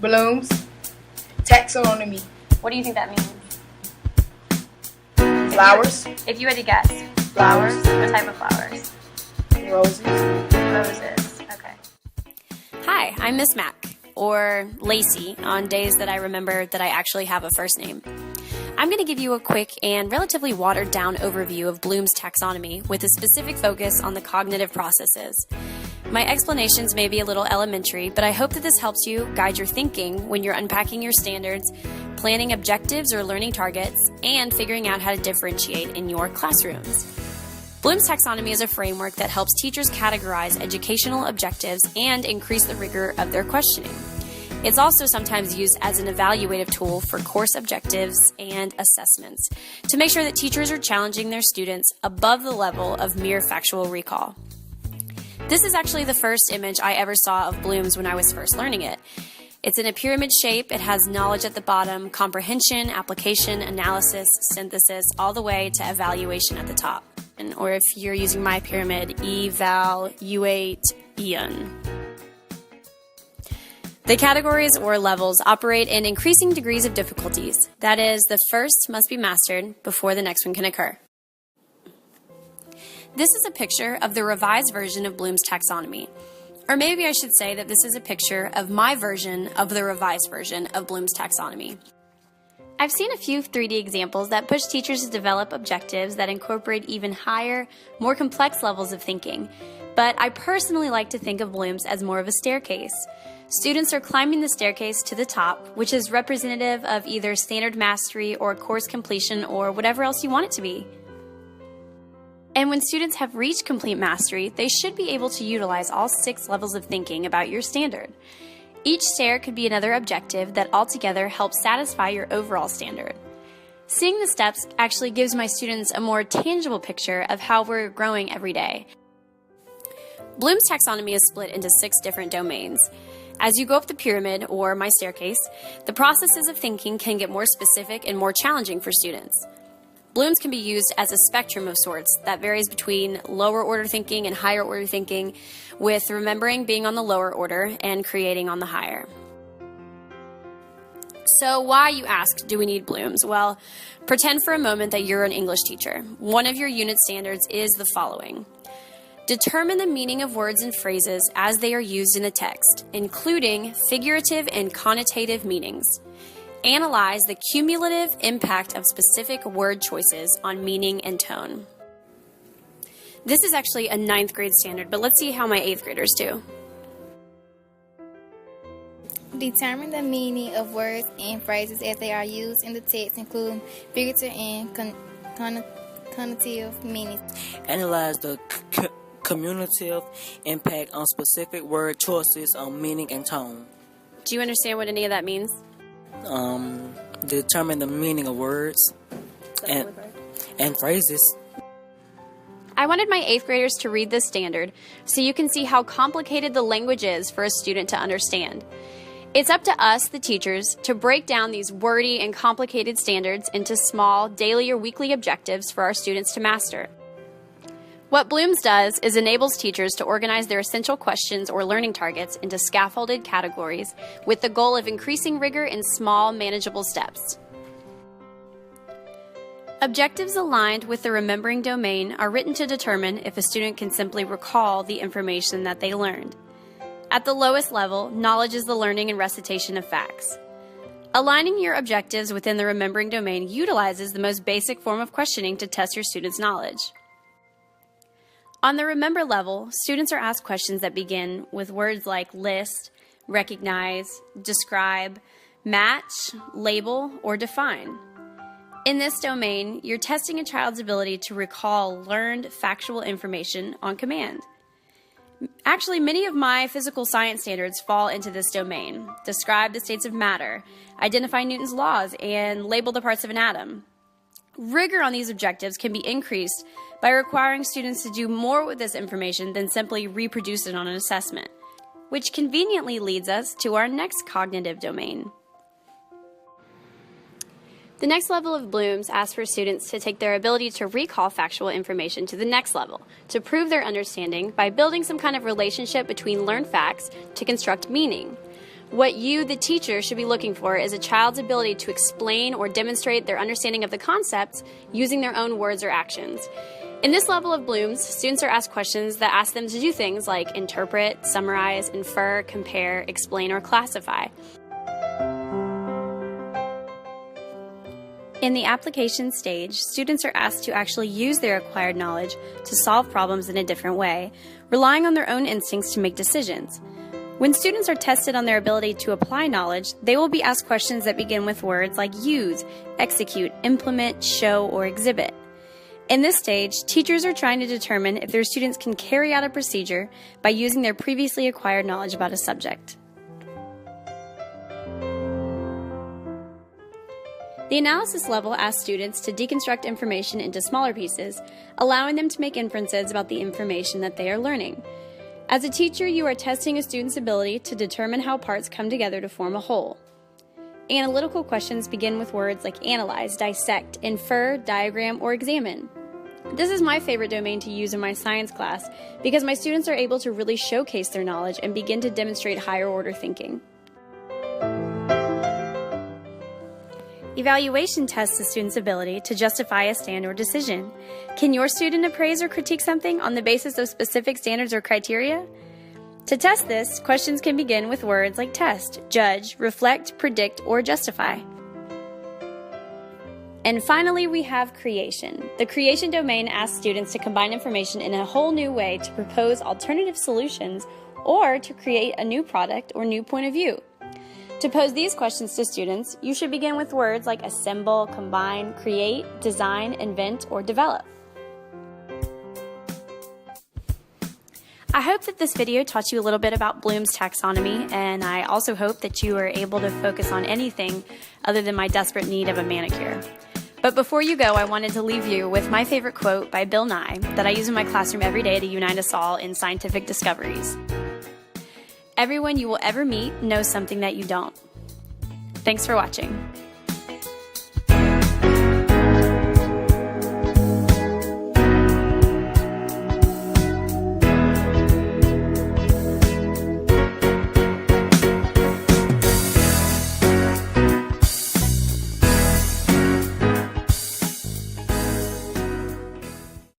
Bloom's Taxonomy. What do you think that means? Flowers. If you had to guess. Flowers? What type of flowers? Roses. Roses. Okay. Hi, I'm Miss Mac, or Lacey, on days that I remember that I actually have a first name. I'm going to give you a quick and relatively watered-down overview of Bloom's taxonomy with a specific focus on the cognitive processes. My explanations may be a little elementary, but I hope that this helps you guide your thinking when you're unpacking your standards, planning objectives or learning targets, and figuring out how to differentiate in your classrooms. Bloom's taxonomy is a framework that helps teachers categorize educational objectives and increase the rigor of their questioning. It's also sometimes used as an evaluative tool for course objectives and assessments to make sure that teachers are challenging their students above the level of mere factual recall. This is actually the first image I ever saw of Bloom's when I was first learning it. It's in a pyramid shape, it has knowledge at the bottom, comprehension, application, analysis, synthesis, all the way to evaluation at the top. Or if you're using my pyramid, evaluate Ian. The categories or levels operate in increasing degrees of difficulties. That is, the first must be mastered before the next one can occur. This is a picture of the revised version of Bloom's taxonomy. Or maybe I should say that this is a picture of my version of the revised version of Bloom's taxonomy. I've seen a few 3D examples that push teachers to develop objectives that incorporate even higher, more complex levels of thinking, but I personally like to think of Bloom's as more of a staircase. Students are climbing the staircase to the top, which is representative of either standard mastery or course completion or whatever else you want it to be. And when students have reached complete mastery, they should be able to utilize all 6 levels of thinking about your standard. Each stair could be another objective that altogether helps satisfy your overall standard. Seeing the steps actually gives my students a more tangible picture of how we're growing every day. Bloom's taxonomy is split into 6 different domains. As you go up the pyramid, or my staircase, the processes of thinking can get more specific and more challenging for students. Bloom's can be used as a spectrum of sorts that varies between lower order thinking and higher order thinking, with remembering being on the lower order and creating on the higher. So why, you ask, do we need Bloom's? Well, pretend for a moment that you're an English teacher. One of your unit standards is the following. Determine the meaning of words and phrases as they are used in the text, including figurative and connotative meanings. Analyze the cumulative impact of specific word choices on meaning and tone. This is actually a 9th grade standard, but let's see how my 8th graders do. Determine the meaning of words and phrases as they are used in the text, including figurative and connotative meanings. Analyze the cumulative impact on specific word choices on meaning and tone. Do you understand what any of that means? Determine the meaning of words and phrases. I wanted my 8th graders to read this standard so you can see how complicated the language is for a student to understand. It's up to us, the teachers, to break down these wordy and complicated standards into small, daily or weekly objectives for our students to master. What Bloom's does is enables teachers to organize their essential questions or learning targets into scaffolded categories with the goal of increasing rigor in small, manageable steps. Objectives aligned with the remembering domain are written to determine if a student can simply recall the information that they learned. At the lowest level, knowledge is the learning and recitation of facts. Aligning your objectives within the remembering domain utilizes the most basic form of questioning to test your students' knowledge. On the remember level, students are asked questions that begin with words like list, recognize, describe, match, label, or define. In this domain, you're testing a child's ability to recall learned factual information on command. Actually, many of my physical science standards fall into this domain. Describe the states of matter, identify Newton's laws, and label the parts of an atom. Rigor on these objectives can be increased by requiring students to do more with this information than simply reproduce it on an assessment, which conveniently leads us to our next cognitive domain. The next level of Bloom's asks for students to take their ability to recall factual information to the next level, to prove their understanding by building some kind of relationship between learned facts to construct meaning. What you, the teacher, should be looking for is a child's ability to explain or demonstrate their understanding of the concepts using their own words or actions. In this level of Bloom's, students are asked questions that ask them to do things like interpret, summarize, infer, compare, explain, or classify. In the application stage, students are asked to actually use their acquired knowledge to solve problems in a different way, relying on their own instincts to make decisions. When students are tested on their ability to apply knowledge, they will be asked questions that begin with words like use, execute, implement, show, or exhibit. In this stage, teachers are trying to determine if their students can carry out a procedure by using their previously acquired knowledge about a subject. The analysis level asks students to deconstruct information into smaller pieces, allowing them to make inferences about the information that they are learning. As a teacher, you are testing a student's ability to determine how parts come together to form a whole. Analytical questions begin with words like analyze, dissect, infer, diagram, or examine. This is my favorite domain to use in my science class because my students are able to really showcase their knowledge and begin to demonstrate higher order thinking. Evaluation tests the student's ability to justify a stand or decision. Can your student appraise or critique something on the basis of specific standards or criteria? To test this, questions can begin with words like test, judge, reflect, predict, or justify. And finally, we have creation. The creation domain asks students to combine information in a whole new way to propose alternative solutions or to create a new product or new point of view. To pose these questions to students, you should begin with words like assemble, combine, create, design, invent, or develop. I hope that this video taught you a little bit about Bloom's taxonomy, and I also hope that you are able to focus on anything other than my desperate need of a manicure. But before you go, I wanted to leave you with my favorite quote by Bill Nye that I use in my classroom every day to unite us all in scientific discoveries. Everyone you will ever meet knows something that you don't. Thanks for watching.